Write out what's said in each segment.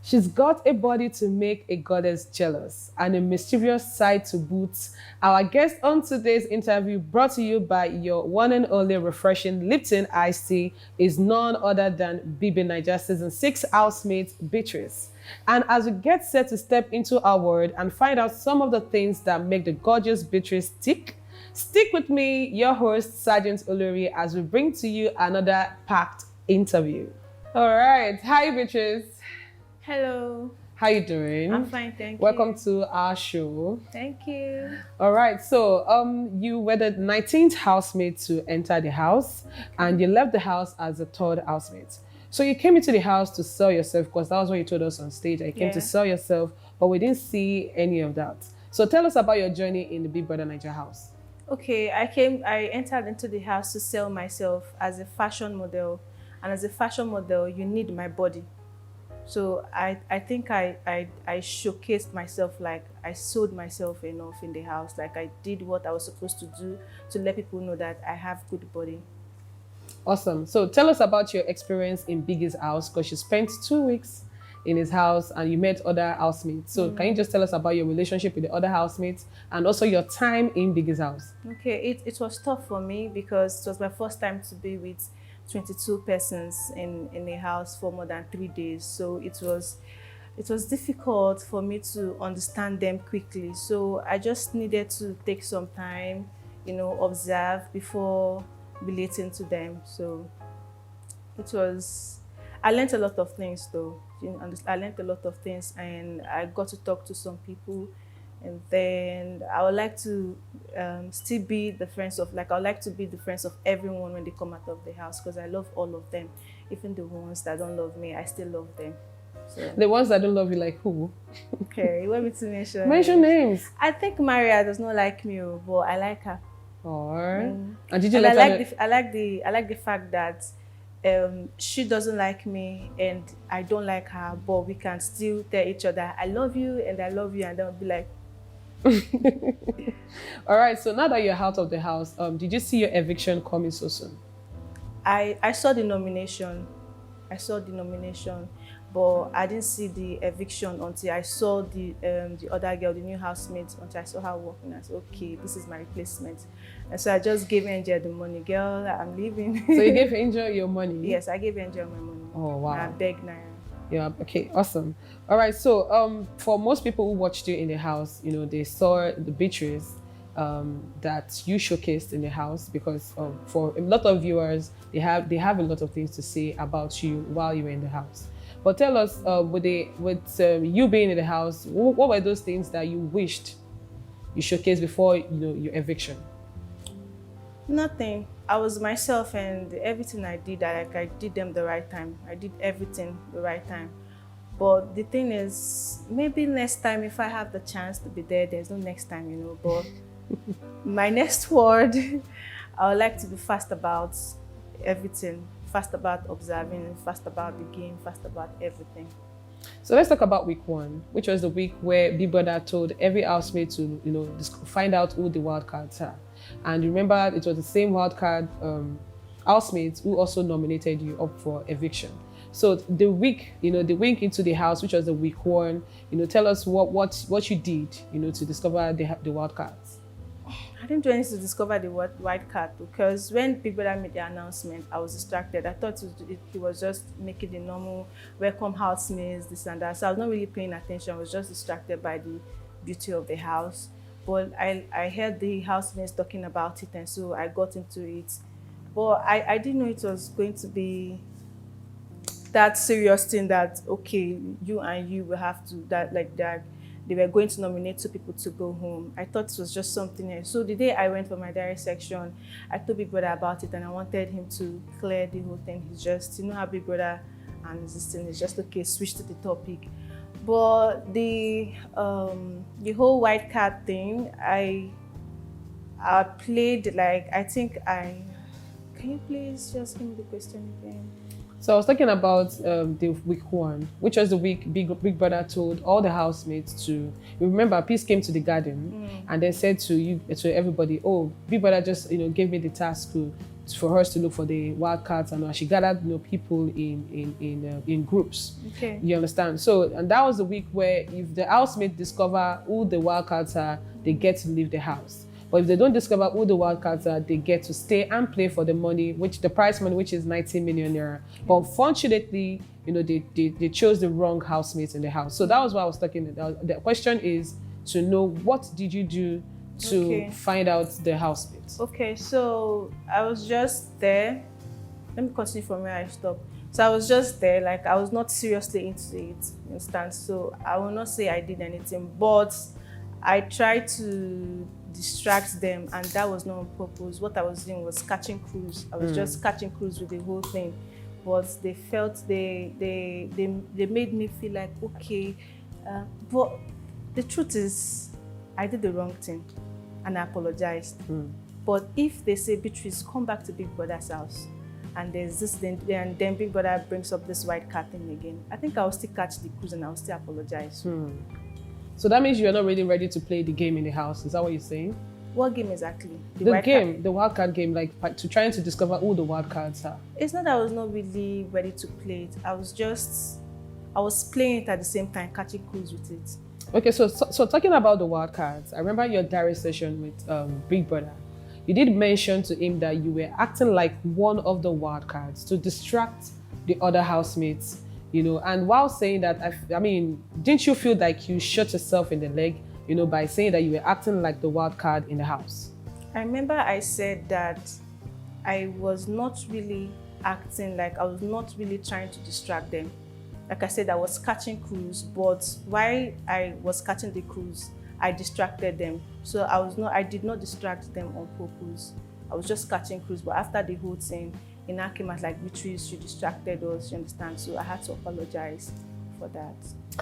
She's got a body to make a goddess jealous and a mischievous side to boot. Our guest on today's interview, brought to you by your one and only refreshing Lipton Ice Tea, is none other than BBNaija Season 6 housemate Beatrice. And as we get set to step into our world and find out some of the things that make the gorgeous Beatrice tick, stick with me, your host, Sergeant Olori, as we bring to you another packed interview. All right. Hi, Beatrice. Hello. How you doing? I'm fine, thank you. Welcome to our show. Thank you. All right. So, you were the 19th housemate to enter the house, and you left the house as the third housemate. So you came into the house to sell yourself, because that was what you told us on stage. You came to sell yourself, but we didn't see any of that. So tell us about your journey in the Big Brother Naija house. Okay, I entered into the house to sell myself as a fashion model, and as a fashion model, you need my body. So I think I showcased myself, like I sold myself enough in the house, like I did what I was supposed to do to let people know that I have good body. Awesome. So tell us about your experience in Biggie's house, because you spent 2 weeks in his house and you met other housemates. So can you just tell us about your relationship with the other housemates and also your time in Biggie's house? Okay, it was tough for me because it was my first time to be with 22 persons in a house for more than 3 days. So it was difficult for me to understand them quickly. So I just needed to take some time, observe before relating to them. So I learned a lot of things though. I learned a lot of things, and I got to talk to some people. And then I would like to still be the friends of, I would like to be the friends of everyone when they come out of the house, because I love all of them. Even the ones that don't love me, I still love them. So. The ones that don't love you, like who? Okay, you want me to mention? Mention names. I think Maria does not like me, but I like her. And did you and let I like the fact that she doesn't like me and I don't like her, but we can still tell each other I love you and I love you, and then we'll be like. All right, so now that you're out of the house, did you see your eviction coming so soon? I saw the nomination. But I didn't see the eviction until I saw the other girl, the new housemate, until I saw her walking. I said, okay, this is my replacement. And so I just gave Angel the money. Girl, I'm leaving. So you gave Angel your money? Yes, I gave Angel my money. Oh, wow. And I begged Naira. Yeah, okay, awesome. All right, so for most people who watched you in the house, they saw the Beatrice that you showcased in the house, because for a lot of viewers, they have a lot of things to say about you while you were in the house. But tell us, with you being in the house, what were those things that you wished you showcased before your eviction? Nothing. I was myself, and everything I did, I did them the right time. I did everything the right time. But the thing is, maybe next time, if I have the chance to be there, there's no next time, But my next word, I would like to be fast about everything. Fast about observing, fast about the game, fast about everything. So let's talk about week 1, which was the week where Big Brother told every housemate to, find out who the wild cards are. And remember, it was the same wildcard housemates who also nominated you up for eviction. So the week into the house, which was the week 1, tell us what you did, to discover the wildcards. I didn't do anything to discover the white card, because when Big Brother made the announcement, I was distracted. I thought it was just making the normal welcome housemates, this and that. So I was not really paying attention. I was just distracted by the beauty of the house. But I heard the housemates talking about it, and so I got into it. But I didn't know it was going to be that serious thing that, okay, you and you will have to, that they were going to nominate 2 people to go home. I thought it was just something else. So the day I went for my diary section, I told Big Brother about it, and I wanted him to clear the whole thing. He's just, how Big Brother and this thing is just, okay, switch to the topic. But the whole white card thing, I played can you please just give me the question again? So I was talking about the week one, which was the week Big Brother told all the housemates to. You remember, Peace came to the garden and then said to everybody, "Oh, Big Brother just gave me the task for us to look for the wildcards, and she gathered people in groups." Okay. You understand? So, and that was the week where if the housemates discover who the wildcards are, they get to leave the house. But if they don't discover who the wildcards are, they get to stay and play for the money, the prize money, which is 90 million naira. But unfortunately, they chose the wrong housemates in the house. So that was what I was talking about. The question is to know, what did you do to find out the housemates? Okay, so I was just there. Let me continue from where I stopped. So I was just there, like I was not seriously into it, you understand? So I will not say I did anything, but I tried to distract them, and that was not on purpose. What I was doing was catching cruise. I was just catching cruise with the whole thing. But they felt they made me feel like, okay, but the truth is I did the wrong thing and I apologized. But if they say, Beatrice, come back to Big Brother's house, and there's this thing, and then Big Brother brings up this white cat thing again, I think I'll still catch the cruise and I'll still apologize. So that means you're not really ready to play the game in the house. Is that what you're saying? What game exactly? The wildcard game, like trying to discover who the wildcards are. It's not that I was not really ready to play it. I was playing it at the same time, catching clues with it. Okay, so talking about the wildcards, I remember your diary session with Big Brother. You did mention to him that you were acting like one of the wildcards to distract the other housemates. And while saying that, I mean, didn't you feel like you shot yourself in the leg, by saying that you were acting like the wild card in the house? I remember I said that I was not really acting like, I was not really trying to distract them. Like I said, I was catching clues, but while I was catching the clues, I distracted them. So I did not distract them on purpose. I was just catching clues, but after the whole thing, it now came as like, Beatrice, you distracted us, you understand? So I had to apologize for that.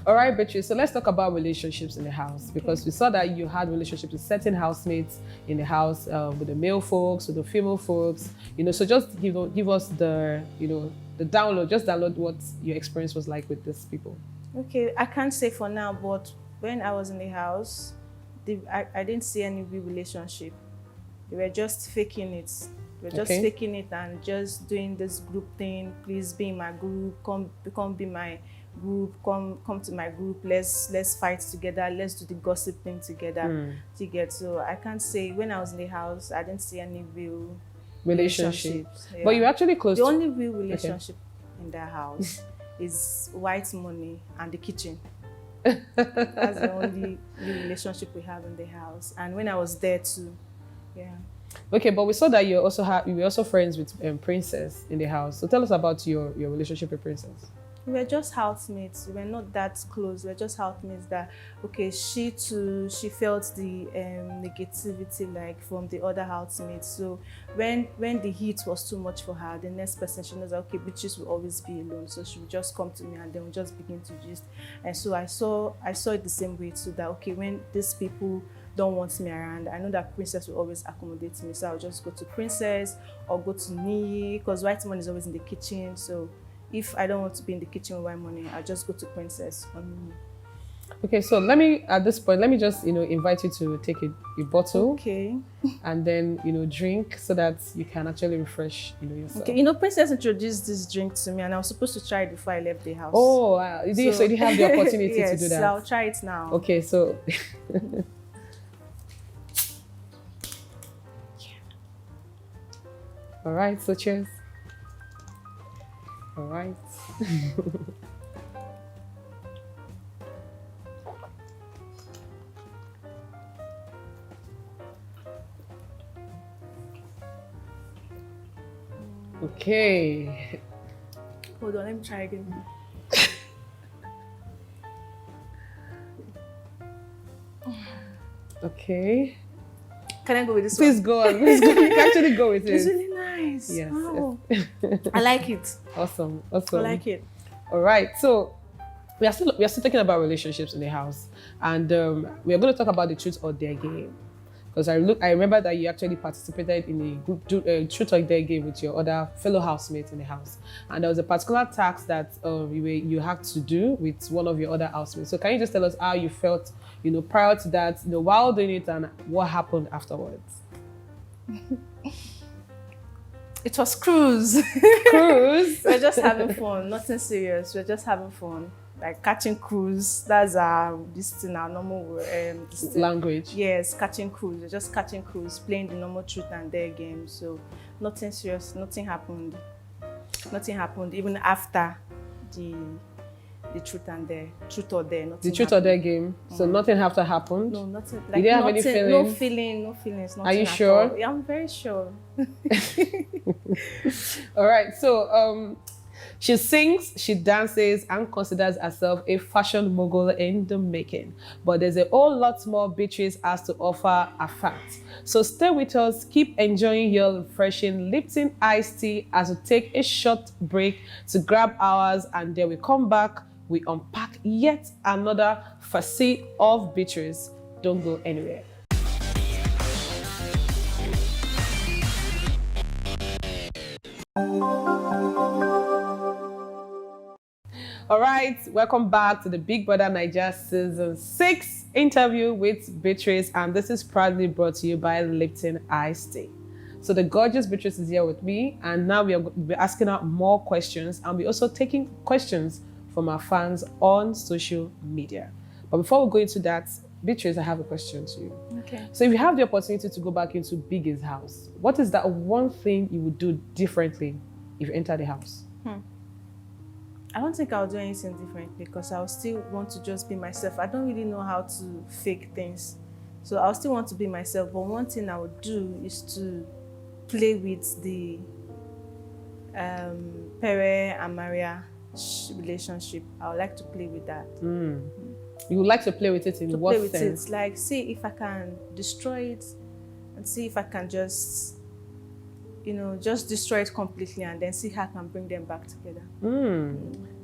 All right, Beatrice, so let's talk about relationships in the house, because we saw that you had relationships with certain housemates in the house, with the male folks, with the female folks, so just give us the, the download what your experience was like with these people. Okay, I can't say for now, but when I was in the house, I didn't see any real relationship. They were just faking it. We're just faking it and just doing this group thing. Please be in my group. Come be my group. Come to my group. Let's fight together. Let's do the gossip thing together. So I can't say when I was in the house, I didn't see any real relationships. Yeah. But you're actually close. The only real relationship in their house is WHITEMONEY and the kitchen. That's the only real relationship we have in the house. And when I was there too, yeah. Okay, but we saw that you were also friends with Princess in the house. So tell us about your relationship with Princess. We were just housemates. We were not that close. We were just housemates that, okay, she felt the negativity like from the other housemates. So when the heat was too much for her, the next person, she knows, okay, Beatrice will always be alone. So she would just come to me and then we just begin to gist. And so I saw it the same way too, that, okay, when these people don't want me around, I know that Princess will always accommodate me. So I'll just go to Princess or go to Nini, because WHITEMONEY is always in the kitchen. So if I don't want to be in the kitchen with WHITEMONEY, I'll just go to Princess or Nini. Okay, so at this point, let me just, invite you to take a bottle. Okay. And then, drink so that you can actually refresh, yourself. Okay, Princess introduced this drink to me and I was supposed to try it before I left the house. Oh, so you didn't have the opportunity yes, to do that? So I'll try it now. Okay, so... All right, so cheers. All right. Okay. Hold on, let me try again. Okay. Can I go with this Please one? go on. Please go. You can actually go with it. It's really nice. Yes. Wow. I like it. Awesome. I like it. All right. So we are still talking about relationships in the house, and we are going to talk about the truth or dare game. Because I remember that you actually participated in a group Truth or Dare game with your other fellow housemates in the house, and there was a particular task that you had to do with one of your other housemates. So can you just tell us how you felt, prior to that, while doing it, and what happened afterwards? It was cruise. Cruise. We're just having fun, nothing serious. We're just having fun. Like catching cruise, that's our normal language. Yes, catching cruise. We're just catching cruise, playing the normal Truth and Dare game. So nothing serious, nothing happened. Nothing happened even after the Truth or Dare. The Truth or Dare game. So nothing after happened. No, nothing. Like, you didn't have any feelings. No feelings. Are you sure? All. Yeah, I'm very sure. All right. So she sings, she dances, and considers herself a fashion mogul in the making. But there's a whole lot more Beatrice has to offer a fact. So stay with us, keep enjoying your refreshing Lipton Ice Tea as we take a short break to grab ours, and then we come back, we unpack yet another facet of Beatrice. Don't go anywhere. All right, welcome back to the Big Brother Naija Season 6 interview with Beatrice, and this is proudly brought to you by Lipton Ice Tea. So the gorgeous Beatrice is here with me, and now we'll be asking her more questions, and we're also taking questions from our fans on social media. But before we go into that, Beatrice, I have a question to you. Okay. So if you have the opportunity to go back into Biggie's house, what is that one thing you would do differently if you enter the house? I don't think I'll do anything different because I'll still want to just be myself. I don't really know how to fake things. So I'll still want to be myself. But one thing I would do is to play with the Pere and Maria relationship. I would like to play with that. You would like to play with it in what sense? Play with it, like see if I can destroy it and see if I can just just destroy it completely and then see how I can bring them back together.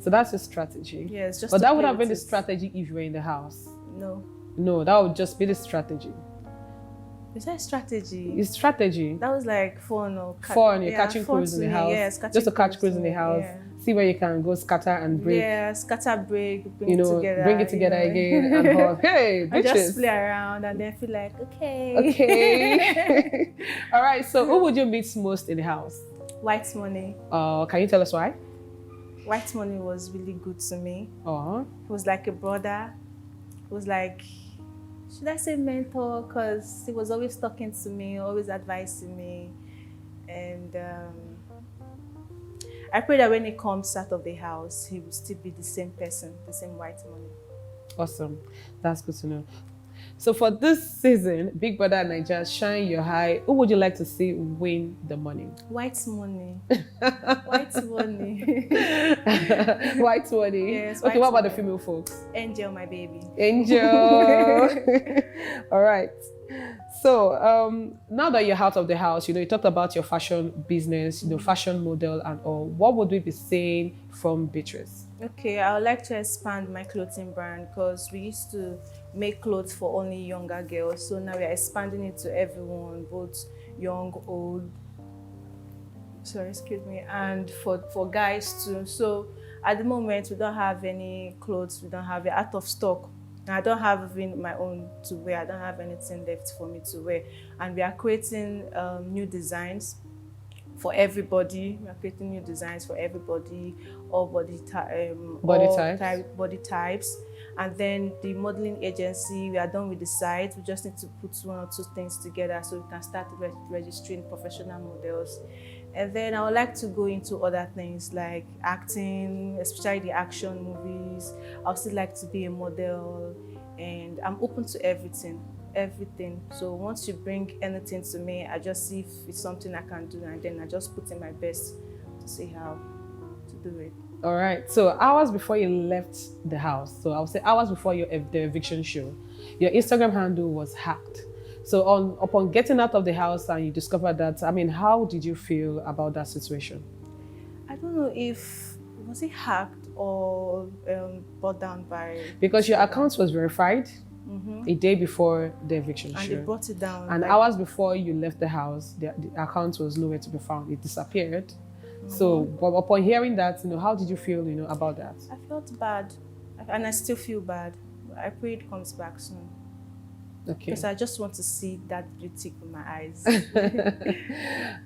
So that's your strategy. Yes, just. But that would have been the strategy if you were in the house. No, that would just be the strategy. Is that strategy? It's strategy. That was like fun or catching cruise in the house. Yes, just to catch cruise in the house. Yeah. See where you can go scatter and break. Yeah, scatter, break, bring it together again and all. Hey, bitches. I just play around and then feel like, okay. Okay. All right, so who would you meet most in the house? WHITEMONEY. Can you tell us why? WHITEMONEY was really good to me. He was like a brother. It was like, should I say mentor? Because he was always talking to me, always advising me. And I pray that when he comes out of the house, he will still be the same person, the same WHITEMONEY. Awesome. That's good to know. So for this season, Big Brother Naija, Shine Your High, who would you like to see win the money? WHITEMONEY. WHITEMONEY. WHITEMONEY? Yes. Okay, what about the female folks? Angel, my baby. Angel. All right. So now that you're out of the house, you talked about your fashion business, fashion model and all. What would we be saying from Beatrice? Okay, I would like to expand my clothing brand because we used to make clothes for only younger girls. So now we're expanding it to everyone, both young, old, and for guys too. So at the moment, we don't have any clothes, we're out of stock. I don't have even my own to wear. I don't have anything left for me to wear. And we are creating new designs for everybody. We are creating new designs for everybody, all body types. And then the modeling agency, we are done with the site. We just need to put one or two things together so we can start registering professional models. And then I would like to go into other things like acting, especially the action movies. I would still like to be a model, and I'm open to everything. So once you bring anything to me, I just see if it's something I can do, and then I just put in my best to see how to do it. All right. So hours before you left the house, so I would say hours before the eviction show, your Instagram handle was hacked. So upon getting out of the house and you discovered that, how did you feel about that situation? I don't know if, was it hacked or brought down by... Because your account was verified. a day before the eviction And show. they brought it down. And like, hours before you left the house, the account was nowhere to be found. It disappeared. So upon hearing that, how did you feel, about that? I felt bad, and I still feel bad. I pray it comes back soon. Okay. Because I just want to see that beauty with my eyes.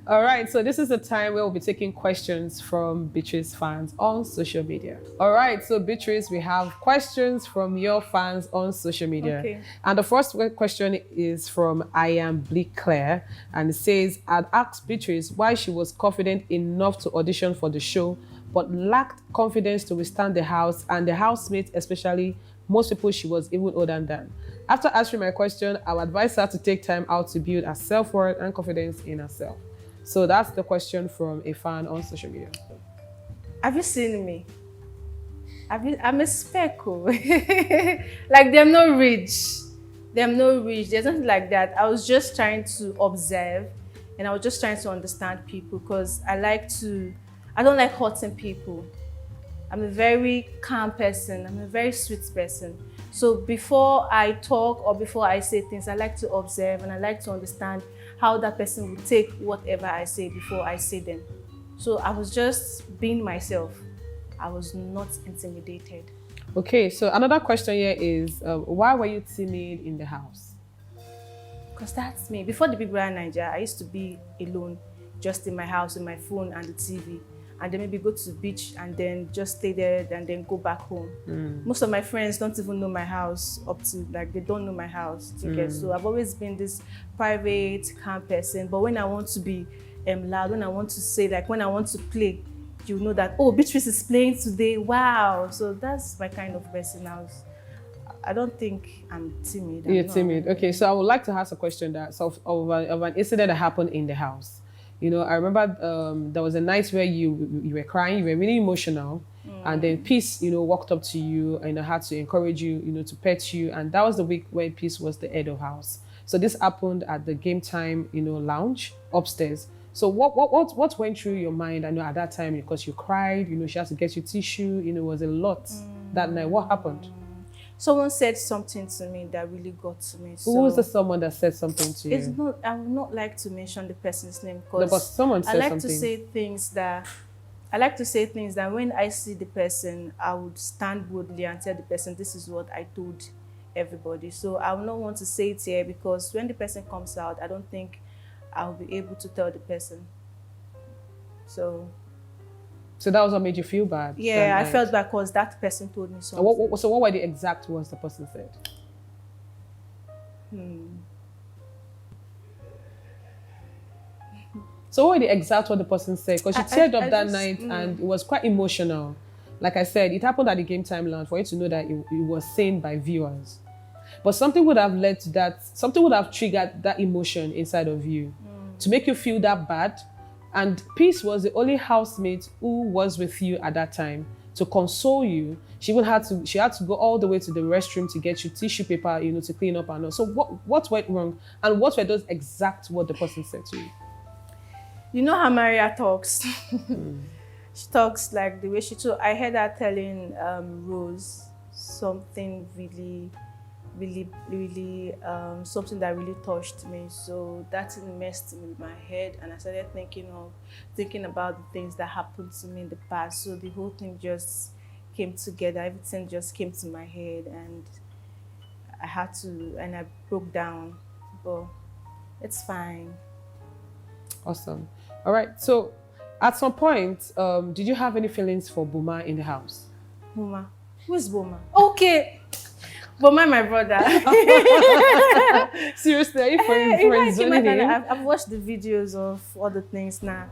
All right, so this is the time where we'll be taking questions from Beatrice fans on social media. All right, so Beatrice, we have questions from your fans on social media. Okay. And the first question is from I Am Bleak Claire, and it says, I'd asked Beatrice why she was confident enough to audition for the show, but lacked confidence to withstand the house and the housemates, especially most people she was even older than. After answering my question, I would advise her to take time out to build her self-worth and confidence in herself. So that's the question from a fan on social media. Have you seen me? I'm a speckle. Like, they're not rich. They're not rich. There's nothing like that. I was just trying to observe, and I was just trying to understand people, because I don't like hurting people. I'm a very calm person. I'm a very sweet person. So before I talk or before I say things, I like to observe and I like to understand how that person will take whatever I say before I say them. So I was just being myself. I was not intimidated. Okay, so another question here is, why were you timid in the house? Because that's me. Before the BBNaija, I used to be alone, just in my house with my phone and the TV. And then maybe go to the beach and then just stay there and then go back home. Most of my friends don't even know my house they don't know my house. So I've always been this private, calm person. But when I want to be loud, when I want to say, like when I want to play, you know that, oh, Beatrice is playing today, wow. So that's my kind of person. I don't think I'm timid. You're timid. Okay, so I would like to ask a question of an incident that happened in the house. I remember there was a night where you were crying, you were really emotional, and then Peace, walked up to you and had to encourage you, to pet you, and that was the week where Peace was the head of house. So this happened at the game time, lounge upstairs. So what went through your mind? I know at that time, because you cried, she had to get you tissue, it was a lot that night. What happened? Someone said something to me that really got to me. Who was the someone that said something to you? I would not like to mention the person's name, because no, but someone said I like something. I like to say things that when I see the person, I would stand boldly and tell the person, this is what I told everybody. So I would not want to say it here, because when the person comes out, I don't think I'll be able to tell the person. So that was what made you feel bad? Yeah, I felt bad because that person told me something. So what were the exact words the person said? So what were the exact words the person said? Because she teared up that night and it was quite emotional. Like I said, it happened at the game time lounge for you to know that it was seen by viewers. But something would have led to that, something would have triggered that emotion inside of you to make you feel that bad. And Peace was the only housemate who was with you at that time to console you. She had to go all the way to the restroom to get you tissue paper, to clean up and all. So what went wrong? And what were those exact what the person said to you? You know how Maria talks? She talks like the way she told. I heard her telling Rose something really something that really touched me. So that messed with my head, and I started thinking about the things that happened to me in the past. So the whole thing just came together. Everything just came to my head, and I broke down. But it's fine. Awesome. All right. So at some point, did you have any feelings for Boma in the house? Boma? Who's Boma? Okay. Boma, my brother. Seriously, are you friends with him? I've watched the videos of all the things now.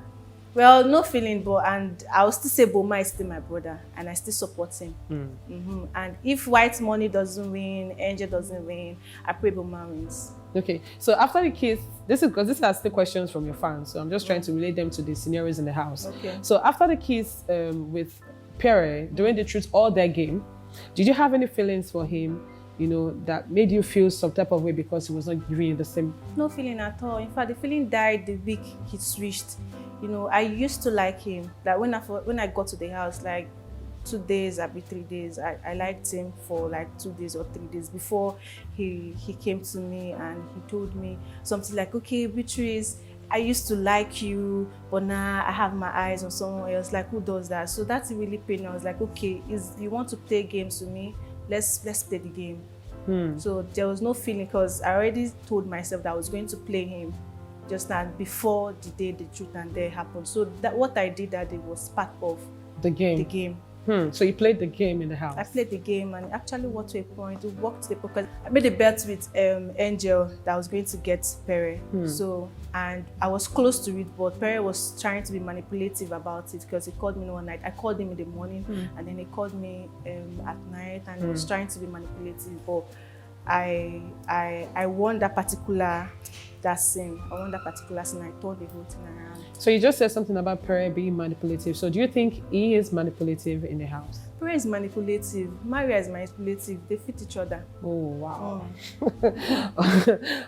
Well, no feeling, but I'll still say Boma is still my brother, and I still support him. And if WHITEMONEY doesn't win, Angel doesn't win, I pray Boma wins. Okay, so after the kiss, this is because this are still questions from your fans, so I'm just trying to relate them to the scenarios in the house. Okay. So after the kiss with Pere during the Truth or Dare game, did you have any feelings for him, that made you feel some type of way because he was not giving you the same? No feeling at all. In fact, the feeling died the week he switched. I used to like him. Like when I got to the house, like 2 days, I'll 3 days. I liked him for like 2 days or 3 days before he came to me and he told me something like, okay, Beatrice, I used to like you, but now I have my eyes on someone else. Like, who does that? So that's really pain. I was like, okay, you want to play games with me? Let's play the game. So there was no feeling, because I already told myself that I was going to play him just now before the day the truth and dare happened. So that what I did that day was part of the game. The game. So you played the game in the house? I played the game, and actually what to a point, it worked to the point, because I made a bet with Angel that I was going to get Pere. So, and I was close to it, but Pere was trying to be manipulative about it, because he called me one night. I called him in the morning, and then he called me at night, and he was trying to be manipulative. But I won that particular scene. I won that particular scene. I turned the whole thing around. So you just said something about Pere being manipulative. So do you think he is manipulative in the house? Pere is manipulative. Maria is manipulative. They fit each other. Oh, wow.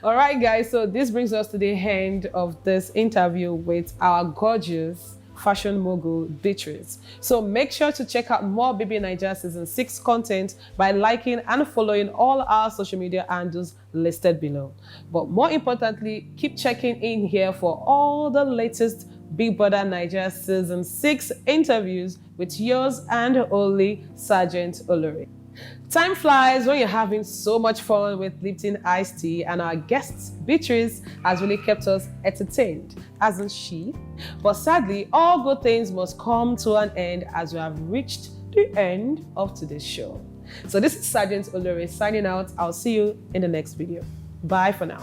All right, guys. So this brings us to the end of this interview with our gorgeous fashion mogul Beatrice. So make sure to check out more BBNaija Season 6 content by liking and following all our social media handles listed below. But more importantly, keep checking in here for all the latest Big Brother Naija Season 6 interviews with yours and only Sergeant Olori. Time flies when you're having so much fun with Lipton Ice Tea, and our guest, Beatrice, has really kept us entertained, hasn't she? But sadly, all good things must come to an end as we have reached the end of today's show. So this is Sergeant Olori signing out. I'll see you in the next video. Bye for now.